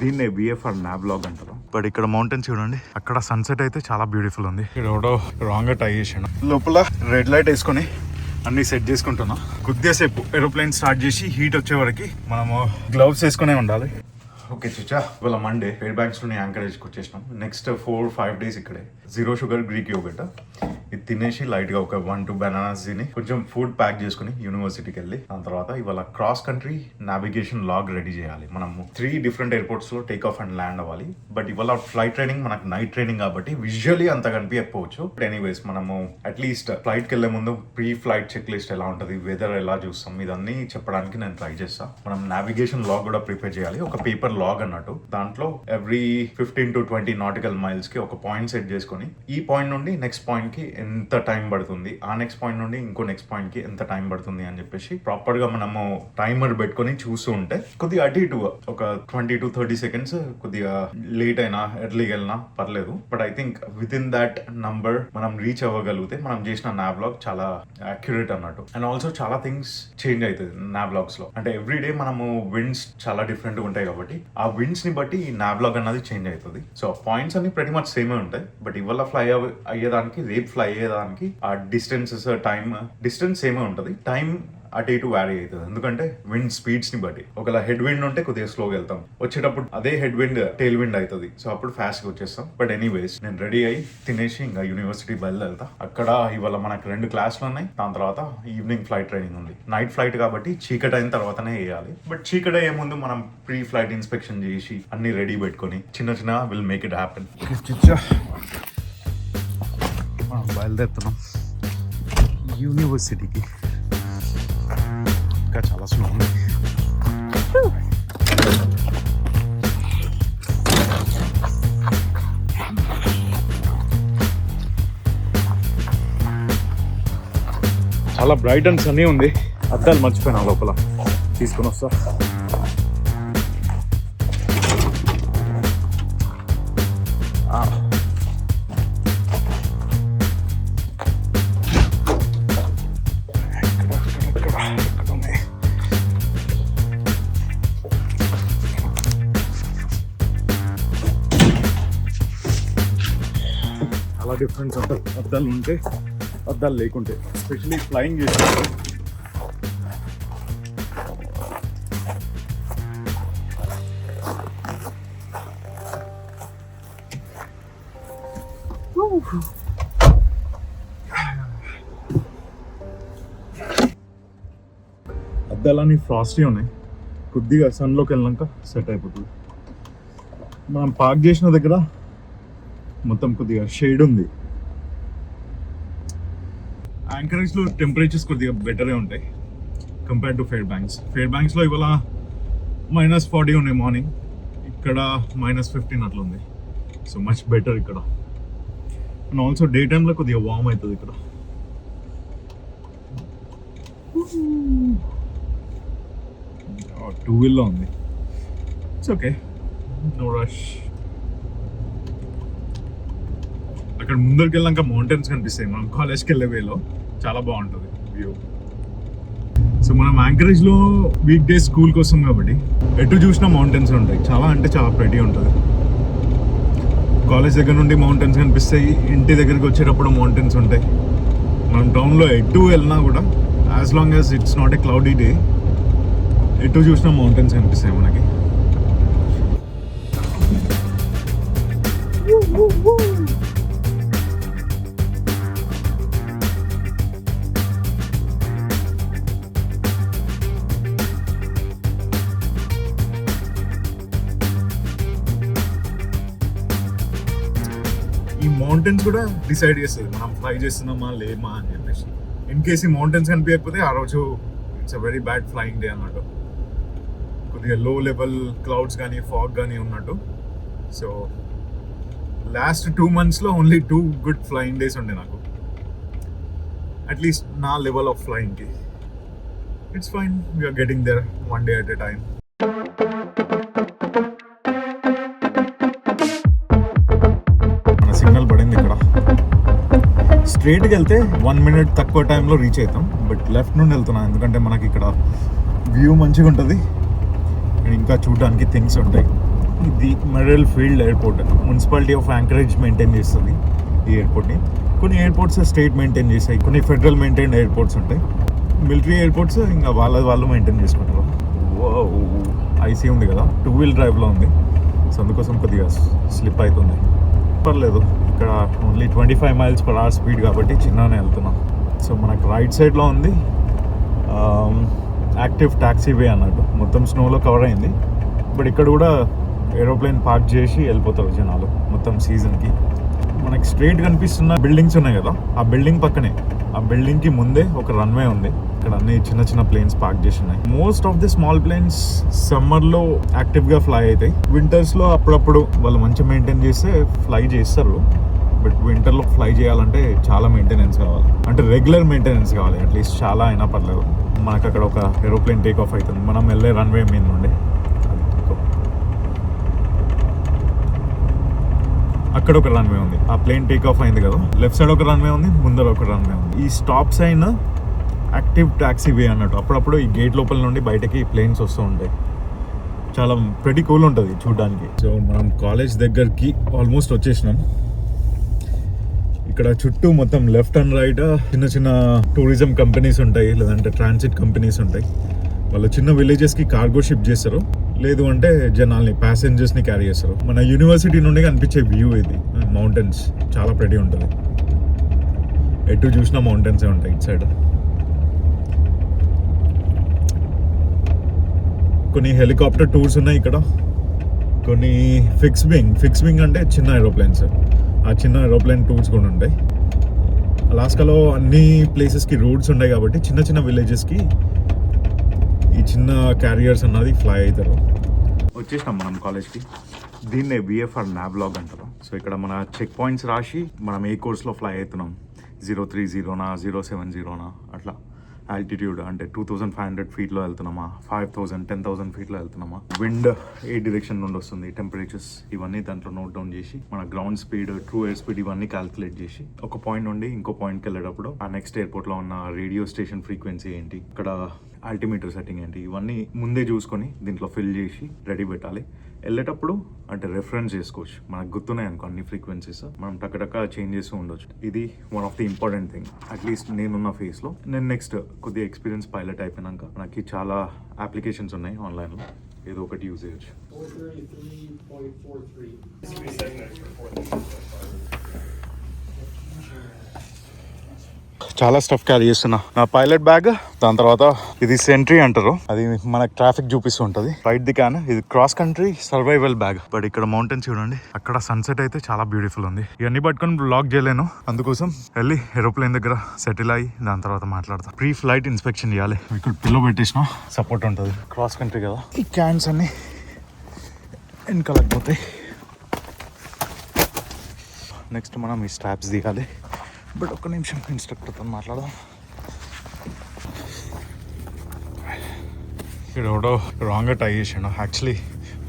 దీన్నే విఎఫ్ఆర్ నాబ్లాగ్ అంటారు. బట్ ఇక్కడ మౌంటైన్స్ చూడండి, అక్కడ సన్సెట్ అయితే చాలా బ్యూటిఫుల్ ఉంది. ఇక్కడ ఎవడో రాంగ్ గా టై చేసాను. లోపల రెడ్ లైట్ వేసుకొని అన్ని సెట్ చేసుకుంటున్నా. కొద్దిసేపు ఏరోప్లేన్ స్టార్ట్ చేసి హీట్ వచ్చే వరకు మనము గ్లౌస్ వేసుకునే ఉండాలి. ఓకే చిచ్చా, ఇవాళ మండే ఫెయిర్ బ్యాంక్స్ లోని యాంకరేజ్కి వచ్చేసినాం. నెక్స్ట్ 4-5 డేస్ ఇక్కడే. 0 షుగర్ గ్రీక్ యోగర్ట్ ఇది తినేసి లైట్ గా ఒక 1-2 బనానాస్ తిని కొంచెం ఫుడ్ ప్యాక్ చేసుకుని యూనివర్సిటీకి వెళ్ళి దాని తర్వాత ఇవాళ cross country navigation log ready చేయాలి. మనము 3 డిఫరెంట్ ఎయిర్పోర్ట్స్ లో టేక్ ఆఫ్ అండ్ ల్యాండ్ అవ్వాలి. బట్ ఇవాళ ఫ్లైట్ ట్రైనింగ్ మనకు నైట్ ట్రైనింగ్ కాబట్టి విజువల్లీ అంత కనిపించకపోవచ్చు. బట్ ఎనీవేస్ మనము అట్లీస్ట్ ఫ్లైట్ కి వెళ్లే ముందు ప్రీ ఫ్లైట్ చెక్ లిస్ట్ ఎలా ఉంటుంది, వెదర్ ఎలా చూస్తాం, ఇదన్నీ చెప్పడానికి నేను ట్రై చేస్తాను. మనం నావిగేషన్ లాగ్ కూడా ప్రిపేర్ చేయాలి. ఒక పేపర్ లాగ్ అన్నట్టు. దాంట్లో ఎవ్రీ 15 to 20 నాటికల్ మైల్స్ కి ఒక పాయింట్ సెట్ చేసుకొని ఈ పాయింట్ నుండి నెక్స్ట్ పాయింట్ కి ఎంత టైం పడుతుంది, ఆ నెక్స్ట్ పాయింట్ నుండి ఇంకో నెక్స్ట్ పాయింట్ కి ఎంత టైం పడుతుంది అని చెప్పేసి ప్రాపర్ గా మనము టైమర్ పెట్టుకొని చూస్తూ ఉంటే కొద్దిగా అటు ఇటు ఒక 20 to 30 సెకండ్స్ కొద్దిగా లేట్ అయినా ఎర్లీగా వెళ్ళినా పర్లేదు. But I think with in that number మనం రీచ్ అవ్వగలిగితే మనం చేసిన నాబ్లాగ్ చాలా యాక్యురేట్ అన్నట్టు. అండ్ ఆల్సో చాలా థింగ్స్ చేంజ్ అవుతుంది నాబ్లాగ్స్ లో. అంటే ఎవ్రీ డే మనము విండ్స్ చాలా డిఫరెంట్ గా ఉంటాయి కాబట్టి ఆ విండ్స్ ని బట్టి ఈ నాబ్లాగ్ అన్నది చేంజ్ అవుతుంది. సో పాయింట్స్ అన్ని ప్రతి మచ్ సేమే ఉంటాయి. బట్ ఇవాళ ఫ్లై అయ్యేదానికి రేపు ఫ్లై అయ్యేదానికి ఆ డిస్టెన్సెస్ డిస్టెన్స్ సేమే ఉంటుంది. టైం అటు ఇటు వ్యారీ అవుతుంది. ఎందుకంటే విండ్ స్పీడ్స్ ని బట్టి ఒకవేళ హెడ్ విండ్ ఉంటే కొద్దిగా స్లోగా వెళ్తాం, వచ్చేటప్పుడు అదే హెడ్ విండ్ టైల్ విండ్ అవుతుంది. సో అప్పుడు ఫాస్ట్ గా వచ్చేస్తాం. బట్ ఎనీవేస్ నేను రెడీ అయ్యి తినేసి ఇంకా యూనివర్సిటీ బయలుదేరుతా. అక్కడ ఇవాళ మనకు 2 క్లాసులు ఉన్నాయి. దాని తర్వాత ఈవినింగ్ ఫ్లైట్ ట్రైనింగ్ ఉంది. నైట్ ఫ్లైట్ కాబట్టి చీకటి అయిన తర్వాతనే వేయాలి. బట్ చీకటి అయ్యే ముందు మనం ప్రీ ఫ్లైట్ ఇన్స్పెక్షన్ చేసి అన్ని రెడీ పెట్టుకొని చిన్న విల్ మేక్ ఇట్ హ్యాపెన్. మనం బయలుదేరుతున్నాం యూనివర్సిటీకి. ఇంకా చాలా స్లో ఉంది. చాలా బ్రైట్ అండ్ సన్నీ ఉంది. అద్దాలు మర్చిపోయినా లోపల తీసుకొని వస్తా. చాలా డిఫరెన్స్ ఉంటుంది అద్దాలు ఉంటే అద్దాలు లేకుంటే, ఎస్పెషలీ ఫ్లయింగ్ చేసినప్పుడు. అద్దాలన్నీ ఫ్రాస్టీ ఉన్నాయి. కొద్దిగా సన్లోకి వెళ్ళాక సెట్ అయిపోతుంది. మనం పార్క్ చేసిన దగ్గర మొత్తం కొద్దిగా షేడ్ ఉంది. యాంకరేజ్ లో టెంపరేచర్స్ కొద్దిగా బెటరే ఉంటాయి కంపేర్ టు ఫెయిర్ బ్యాంక్స్ లో ఇవాళ -40 ఉన్నాయి మార్నింగ్. ఇక్కడ -15 అట్లా ఉంది. సో మచ్ బెటర్ ఇక్కడ. అండ్ ఆల్సో డే టైంలో కొద్దిగా వార్మ్ అవుతుంది ఇక్కడ. టూ వీల్లో ఉంది. It's okay, no rush. అక్కడ ముందరికి వెళ్ళాక మౌంటైన్స్ కనిపిస్తాయి. మనం కాలేజ్కి వెళ్ళే వేలో చాలా బాగుంటుంది వ్యూ. సో మనం యాంకరేజ్ లో వీక్ డేస్ స్కూల్ కోసం కాబట్టి ఎటు చూసినా మౌంటైన్స్ ఉంటాయి. చాలా అంటే చాలా ప్రెటీ ఉంటుంది. కాలేజ్ దగ్గర నుండి మౌంటైన్స్ కనిపిస్తాయి, ఇంటి దగ్గరికి వచ్చేటప్పుడు మౌంటైన్స్ ఉంటాయి. మనం టౌన్లో ఎటు వెళ్ళినా కూడా as long as it's not a cloudy day ఎటు చూసినా మౌంటైన్స్ కనిపిస్తాయి మనకి. ఈ మౌంటైన్స్ కూడా డిసైడ్ చేస్తుంది మనం ఫ్లై చేస్తున్నామా లేమా అని చెప్పేసి. ఇన్ కేస్ ఈ మౌంటైన్స్ కనిపించకపోతే ఆ రోజు it's a very bad flying day అన్నట్టు. కొద్దిగా లో లెవెల్ క్లౌడ్స్ కానీ ఫాగ్ కానీ ఉన్నట్టు. సో లాస్ట్ 2 monthsలో ఓన్లీ 2 గుడ్ ఫ్లయింగ్ డేస్ ఉండే నాకు, అట్లీస్ట్ నా లెవెల్ ఆఫ్ ఫ్లయింగ్కి. It's fine, we are getting there one day at a time. మన సిగ్నల్ పడింది ఇక్కడ. స్ట్రైట్కి వెళ్తే 1 minute తక్కువ టైంలో రీచ్ అవుతాం. బట్ లెఫ్ట్ నుండి వెళ్తున్నాం ఎందుకంటే మనకి ఇక్కడ వ్యూ మంచిగా ఉంటుంది అండ్ ఇంకా చూడడానికి థింగ్స్ ఉంటాయి. ఇది medal field airport. Municipality of anchorage maintain చేస్తుంది ఈ ఎయిర్పోర్ట్ని. కొన్ని ఎయిర్పోర్ట్స్ స్టేట్ మెయింటైన్ చేస్తాయి, కొన్ని ఫెడరల్ మెయింటైన్ ఎయిర్పోర్ట్స్ ఉంటాయి. మిలిటరీ ఎయిర్పోర్ట్స్ ఇంకా వాళ్ళు మెయింటైన్ చేసుకుంటారు. ఐసీ ఉంది కదా, 2 వీల్ డ్రైవ్లో ఉంది, సో అందుకోసం కొద్దిగా స్లిప్ అవుతుంది. పర్లేదు, ఇక్కడ ఓన్లీ 25 mph స్పీడ్ కాబట్టి చిన్నగానే వెళ్తున్నాం. సో మనకు రైట్ సైడ్లో ఉంది యాక్టివ్ ట్యాక్సీ వే అన్నట్టు, మొత్తం స్నోలో కవర్ అయింది. బట్ ఇక్కడ కూడా ఏరోప్లేన్ పార్క్ చేసి వెళ్ళిపోతారు జనాలు మొత్తం సీజన్కి. మనకి స్ట్రైట్ కనిపిస్తున్న బిల్డింగ్స్ ఉన్నాయి కదా, ఆ బిల్డింగ్ పక్కనే, ఆ బిల్డింగ్కి ముందే ఒక రన్వే ఉంది. ఇక్కడ అన్ని చిన్న చిన్న ప్లేన్స్ పార్క్ చేసి ఉన్నాయి. Most of the small planes సమ్మర్లో యాక్టివ్గా ఫ్లై అవుతాయి. వింటర్స్లో అప్పుడప్పుడు వాళ్ళు మంచిగా మెయింటైన్ చేస్తే ఫ్లై చేస్తారు. బట్ వింటర్లో ఫ్లై చేయాలంటే చాలా మెయింటెనెన్స్ కావాలి, అంటే రెగ్యులర్ మెయింటెనెన్స్ కావాలి. అట్లీస్ట్ చాలా అయినా పర్లేదు. మనకు అక్కడ ఒక ఏరోప్లేన్ టేక్ ఆఫ్ అవుతుంది మనం వెళ్ళే రన్వే మీద నుండి. అక్కడ ఒక రన్వే ఉంది, ఆ ప్లేన్ టేక్ ఆఫ్ అయింది కదా, లెఫ్ట్ సైడ్ ఒక రన్వే ఉంది, ముందర ఒక రన్వే ఉంది. ఈ స్టాప్ సైన్ యాక్టివ్ ట్యాక్సీ వే అన్నట్టు. అప్పుడప్పుడు ఈ గేట్ లోపల నుండి బయటకి ప్లేన్స్ వస్తూ ఉంటాయి. చాలా ప్రెటీ కూల్ ఉంటుంది చూడడానికి. సో మనం కాలేజ్ దగ్గరికి ఆల్మోస్ట్ వచ్చేసినాం. ఇక్కడ చుట్టూ మొత్తం లెఫ్ట్ అండ్ రైట్ చిన్న చిన్న టూరిజం కంపెనీస్ ఉంటాయి, లేదంటే ట్రాన్సిట్ కంపెనీస్ ఉంటాయి. వాళ్ళు చిన్న విలేజెస్కి కార్గో షిప్ చేస్తారు, లేదు అంటే జనాల్ని ప్యాసింజర్స్ని క్యారీ చేస్తారు. మన యూనివర్సిటీ నుండి కనిపించే వ్యూ ఇది. మౌంటైన్స్ చాలా ప్రెటీ ఉంటుంది, ఎటు చూసినా మౌంటైన్సే ఉంటాయి ఇటు సైడ్. కొన్ని హెలికాప్టర్ టూర్స్ ఉన్నాయి ఇక్కడ, కొన్ని ఫిక్స్ వింగ్ అంటే చిన్న ఏరోప్లేన్స్, ఆ చిన్న ఏరోప్లేన్ టూర్స్ కూడా ఉంటాయి. అలాస్కాలో అన్ని ప్లేసెస్కి రోడ్స్ ఉన్నాయి కాబట్టి చిన్న చిన్న విలేజెస్కి ఈ చిన్న క్యారియర్స్ అన్నది ఫ్లై అవుతారు. వచ్చేసినాం మనం కాలేజ్కి. దీన్నే బిఎఫ్ఆర్ నాబ్లాగ్ అంటారు. సో ఇక్కడ మన చెక్ పాయింట్స్ రాసి మనం ఏ కోర్స్లో ఫ్లై అవుతున్నాం, 030నా 070నా అట్లా, ఆల్టిట్యూడ్ అంటే 2500 ఫీట్లో వెళ్తున్నామా, 5000 10,000 ఫీట్లో వెళ్తున్నామా, విండ్ ఏ డైరెక్షన్ నుండి వస్తుంది, టెంపరేచర్స్ ఇవన్నీ దాంట్లో నోట్ డౌన్ చేసి, మన ground speed, true air speed ఇవన్నీ క్యాల్కులేట్ చేసి, ఒక పాయింట్ నుండి ఇంకో పాయింట్కి వెళ్ళేటప్పుడు ఆ నెక్స్ట్ ఎయిర్పోర్ట్లో ఉన్న రేడియో స్టేషన్ ఫ్రీక్వెన్సీ ఏంటి, ఇక్కడ ఆల్టిమీటర్ సెట్టింగ్ ఏంటి, ఇవన్నీ ముందే చూసుకొని దీంట్లో ఫిల్ చేసి రెడీ పెట్టాలి. వెళ్ళేటప్పుడు అంటే రెఫరెన్స్ చేసుకోవచ్చు, మనకు గుర్తున్నాయి అనుకో అన్ని ఫ్రీక్వెన్సీస్, మనం టక్క చేంజ్ చేస్తూ ఉండొచ్చు. ఇది one of the important thing. At least నేనున్న ఫేస్లో. నేను నెక్స్ట్ కొద్దిగా ఎక్స్పీరియన్స్ పైలట్ అయిపోయినాక నాకు చాలా అప్లికేషన్స్ ఉన్నాయి ఆన్లైన్లో, ఏదో ఒకటి యూజ్ చేయొచ్చు. చాలా స్టఫ్ క్యారీ చేస్తున్నా. నా పైలట్ బ్యాగ్, దాని తర్వాత ఇది సెంట్రీ అంటారు, అది మనకు ట్రాఫిక్ చూపిస్తూ ఉంటుంది. రైట్ ది క్యాన్, ఇది cross country survival bag. But ఇక్కడ మౌంటైన్స్ చూడండి, అక్కడ సన్సెట్ అయితే చాలా బ్యూటిఫుల్ ఉంది. ఇవన్నీ పట్టుకొని బ్లాగ్ చేయలేను, అందుకోసం వెళ్ళి ఏరోప్లేన్ దగ్గర సెటిల్ అయ్యి దాని తర్వాత మాట్లాడతాం. ప్రీ ఫ్లైట్ ఇన్స్పెక్షన్ చేయాలి. ఇక్కడ పిల్లో పెట్టేసిన సపోర్ట్ ఉంటుంది, క్రాస్ కంట్రీ కదా. ఈ క్యాన్స్ అన్ని వెనకలేకపోతాయి. నెక్స్ట్ మనం ఈ స్ట్రాప్స్ దిగాలి. బట్ ఒక్క నిమిషం ఇన్స్ట్రక్టర్తో మాట్లాడదాం. ఇక్కడ ఎవడో రాంగ్గా టై చేసాడు. యాక్చువల్లీ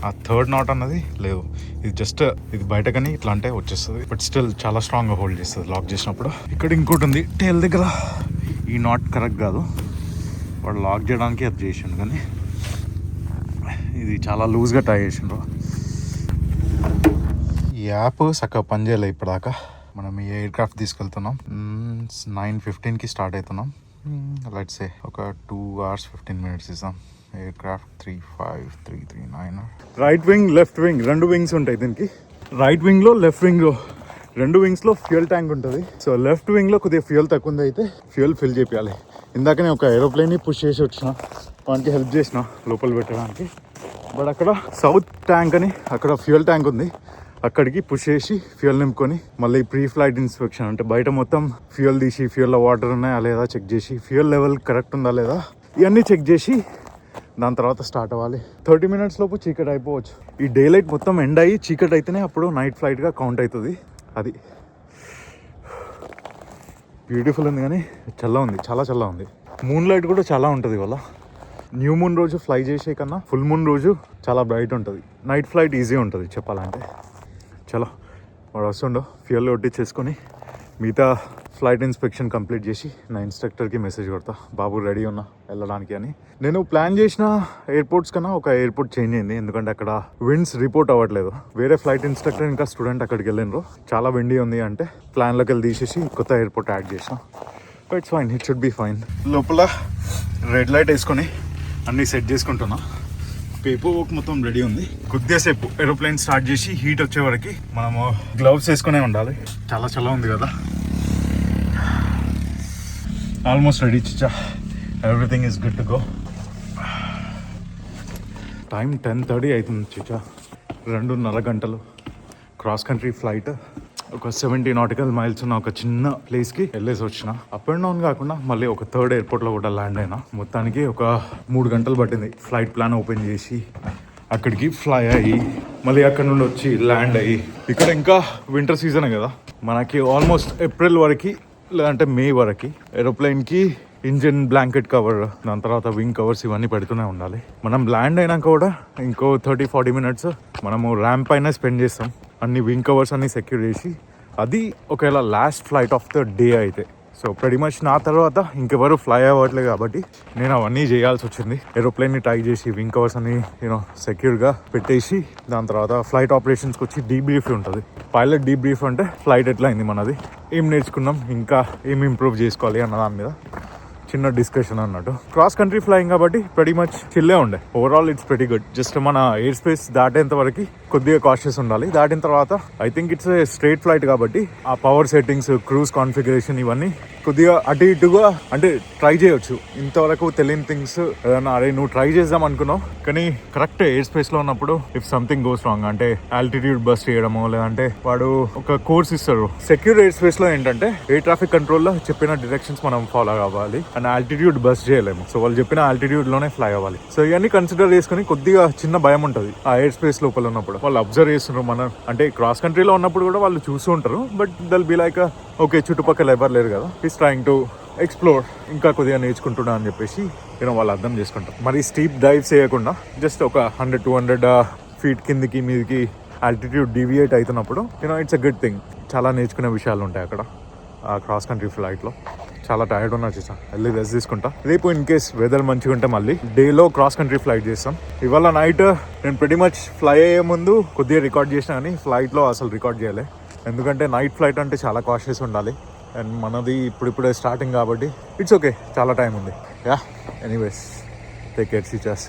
ఆ 3rd నాట్ అన్నది లేదు, ఇది జస్ట్ ఇది బయటకని ఇట్లా అంటే వచ్చేస్తుంది. బట్ స్టిల్ చాలా స్ట్రాంగ్గా హోల్డ్ చేస్తుంది లాక్ చేసినప్పుడు. ఇక్కడ ఇంకోటి ఉంది టేల్ దగ్గర, ఈ నాట్ కరెక్ట్ కాదు, వాడు లాక్ చేయడానికి అది చేసిండు, కానీ ఇది చాలా లూజ్గా టై చేసిండ్రు. ఈ యాప్ చక్కగా పనిచేయలేదు ఇప్పటిదాకా. మనం ఈ ఎయిర్ క్రాఫ్ట్ తీసుకెళ్తున్నాం. 9:15కి స్టార్ట్ అవుతున్నాం. లెట్స్ సే ఒక 2 hours 15 minutes ఇస్తాం. Air craft 35339. Right wing, left wing, 2 wings ఉంటాయి దీనికి. రైట్ వింగ్లో, లెఫ్ట్ వింగ్లో, 2 వింగ్స్లో ఫ్యూయల్ ట్యాంక్ ఉంటుంది. సో లెఫ్ట్ వింగ్లో కొద్దిగా ఫ్యూయల్ తక్కువ ఉంది, అయితే ఫ్యూయల్ ఫిల్ చేయాలి. ఇందాకనే ఒక ఏరోప్లేన్ని పుష్ చేసి వచ్చిన, వానికి హెల్ప్ చేసిన లోపల పెట్టడానికి. బట్ అక్కడ సౌత్ ట్యాంక్ అని అక్కడ ఫ్యూయల్ ట్యాంక్ ఉంది, అక్కడికి పుష్ చేసి ఫ్యూయల్ నింపుకొని మళ్ళీ ప్రీ ఫ్లైట్ ఇన్స్పెక్షన్, అంటే బయట మొత్తం ఫ్యూయల్ తీసి ఫ్యూయల్లో వాటర్ ఉన్నాయా లేదా చెక్ చేసి, ఫ్యూయల్ లెవెల్ కరెక్ట్ ఉందా లేదా ఇవన్నీ చెక్ చేసి దాని తర్వాత స్టార్ట్ అవ్వాలి. 30 minutes లోపు చీకటి అయిపోవచ్చు. ఈ డే లైట్ మొత్తం ఎండ్ అయ్యి చీకటి అయితేనే అప్పుడు నైట్ ఫ్లైట్గా కౌంట్ అవుతుంది. అది బ్యూటిఫుల్ ఉంది, కానీ చల్ల ఉంది, చాలా చల్ల ఉంది. మూన్ లైట్ కూడా చాలా ఉంటుంది ఇవాళ. న్యూ మూన్ రోజు ఫ్లై చేసే కన్నా ఫుల్ మూన్ రోజు చాలా బ్రైట్ ఉంటుంది. నైట్ ఫ్లైట్ ఈజీ ఉంటుంది చెప్పాలంటే. చలో వాడు వస్తుండో ఫ్యూయల్ కొట్టించేసుకొని మిగతా ఫ్లైట్ ఇన్స్పెక్షన్ కంప్లీట్ చేసి నా ఇన్స్ట్రక్టర్కి మెసేజ్ కొడతా, బాబు రెడీ ఉన్నా వెళ్ళడానికి అని. నేను ప్లాన్ చేసిన ఎయిర్పోర్ట్స్ కన్నా ఒక ఎయిర్పోర్ట్ చేంజ్ అయింది, ఎందుకంటే అక్కడ విండ్స్ రిపోర్ట్ అవ్వట్లేదు. వేరే ఫ్లైట్ ఇన్స్ట్రక్టర్ ఇంకా స్టూడెంట్ అక్కడికి వెళ్ళినారు, చాలా విండీ ఉంది అంటే ప్లాన్లోకి వెళ్ళి తీసేసి కొత్త ఎయిర్పోర్ట్ యాడ్ చేసిన. It's fine, it should be fine. లోపల రెడ్ లైట్ వేసుకొని అన్నీ సెట్ చేసుకుంటున్నా. పేపర్ వర్క్ మొత్తం రెడీ ఉంది. కొద్దిసేపు ఏరోప్లేన్ స్టార్ట్ చేసి హీట్ వచ్చే వరకు మనము గ్లౌస్ వేసుకునే ఉండాలి. చాలా చల్ల ఉంది కదా. ఆల్మోస్ట్ రెడీ చిచ్చా, everything is good to go. Time 10:30 అవుతుంది చిచ్చా. 2.5 గంటలు క్రాస్ కంట్రీ ఫ్లైట్. ఒక 70 నాటికల్ మైల్స్ ఉన్న ఒక చిన్న ప్లేస్కి వెళ్ళేసి వచ్చిన. అప్ అండ్ డౌన్ కాకుండా మళ్ళీ ఒక థర్డ్ ఎయిర్పోర్ట్లో కూడా ల్యాండ్ అయినా. మొత్తానికి ఒక 3 గంటలు పట్టింది ఫ్లైట్ ప్లాన్ ఓపెన్ చేసి అక్కడికి ఫ్లై అయ్యి మళ్ళీ అక్కడ నుండి వచ్చి ల్యాండ్ అయ్యి. ఇక్కడ ఇంకా వింటర్ సీజనే కదా మనకి, ఆల్మోస్ట్ ఏప్రిల్ వరకు లేదంటే మే వరకు ఏరోప్లేన్కి ఇంజిన్ బ్లాంకెట్ కవర్, దాని తర్వాత వింగ్ కవర్స్ ఇవన్నీ పెడుతూనే ఉండాలి. మనం ల్యాండ్ అయినాక కూడా ఇంకో 30-40 మినిట్స్ మనము ర్యాంప్ పైన స్పెండ్ చేస్తాం. అన్ని వింగ్ కవర్స్ అన్ని సెక్యూర్ చేసి, అది ఒకవేళ last flight of the day అయితే. సో ప్రతి మచ్ నా తర్వాత ఇంకెవరు ఫ్లై అవ్వట్లేదు కాబట్టి నేను అవన్నీ చేయాల్సి వచ్చింది. ఏరోప్లేన్ని టై చేసి వింగ్ కవర్స్ అన్ని సెక్యూర్గా పెట్టేసి, దాని తర్వాత ఫ్లైట్ ఆపరేషన్స్కి వచ్చి డీబ్రీఫ్ ఉంటుంది. పైలట్ డీబ్రీఫ్ అంటే ఫ్లైట్ ఎట్లా అయింది మనది, ఏం నేర్చుకున్నాం, ఇంకా ఏం ఇంప్రూవ్ చేసుకోవాలి అన్న దాని మీద చిన్న డిస్కషన్ అన్నట్టు. క్రాస్ కంట్రీ ఫ్లయింగ్ కాబట్టి ప్రతి మచ్ చిల్లే ఉండే. Overall it's very good. Just మన ఎయిర్ స్పేస్ దాటేంత వరకు కొద్దిగా కాషియస్ ఉండాలి. దాటిన తర్వాత I think it's a straight flight కాబట్టి ఆ పవర్ సెట్టింగ్స్, క్రూజ్ కాన్ఫిగరేషన్ ఇవన్నీ కొద్దిగా అటు ఇటుగా అంటే ట్రై చేయొచ్చు. ఇంతవరకు తెలియని థింగ్స్ ఏదన్నా అరే నువ్వు ట్రై చేద్దాం అనుకున్నావు కానీ కరెక్ట్ ఎయిర్ స్పేస్ లో ఉన్నప్పుడు ఇఫ్ సంథింగ్ గోస్ రాంగ్ అంటే ఆల్టిట్యూడ్ బస్ చేయడమో లేదంటే వాడు ఒక కోర్స్ ఇస్తారు. సెక్యూర్ ఎయిర్ స్పేస్ లో ఏంటంటే ఎయిర్ ట్రాఫిక్ కంట్రోల్ లో చెప్పిన డైరెక్షన్స్ మనం ఫాలో అవ్వాలి అండ్ ఆల్టిట్యూడ్ బస్ చేయలేము. సో వాళ్ళు చెప్పిన ఆల్టిట్యూడ్ లోనే ఫ్లై అవ్వాలి. సో ఇవన్నీ కన్సిడర్ చేసుకుని కొద్దిగా చిన్న భయం ఉంటుంది ఆ ఎయిర్ స్పేస్ లోపల ఉన్నప్పుడు. వాళ్ళు అబ్జర్వ్ చేస్తున్నారు మనం అంటే క్రాస్ కంట్రీలో ఉన్నప్పుడు కూడా వాళ్ళు చూస్తూ ఉంటారు. బట్ దల్ బి లైక్ ఓకే చుట్టుపక్కల ఎవరు లేరు కదా, ఈస్ ట్రైంగ్ టు ఎక్స్ప్లోర్, ఇంకా కొద్దిగా నేర్చుకుంటున్నా అని చెప్పేసి వాళ్ళు అర్థం చేసుకుంటారు. మరి స్టీప్ డైవ్స్ చేయకుండా జస్ట్ ఒక 100-200 ఫీట్ కిందికి మీదికి ఆల్టిట్యూడ్ డీవియేట్ అవుతున్నప్పుడు ఇట్స్ అ గుడ్ థింగ్. చాలా నేర్చుకునే విషయాలు ఉంటాయి అక్కడ ఆ క్రాస్ కంట్రీ ఫ్లైట్లో. చాలా టైర్డ్ ఉన్నా చేసా, వెళ్ళి రెస్ట్ తీసుకుంటా. రేపు ఇన్ కేస్ వెదర్ మంచిగా ఉంటే మళ్ళీ డేలో క్రాస్ కంట్రీ ఫ్లైట్ చేస్తాం. ఇవాళ నైట్ నేను ప్రతి మచ్ ఫ్లై అయ్యే ముందు కొద్దిగా రికార్డ్ చేసినా కానీ ఫ్లైట్లో అసలు రికార్డ్ చేయలే, ఎందుకంటే నైట్ ఫ్లైట్ అంటే చాలా కాషియస్ ఉండాలి. అండ్ మనది ఇప్పుడిప్పుడే స్టార్టింగ్ కాబట్టి ఇట్స్ ఓకే, చాలా టైం ఉంది. Yeah anyways take care, see chess.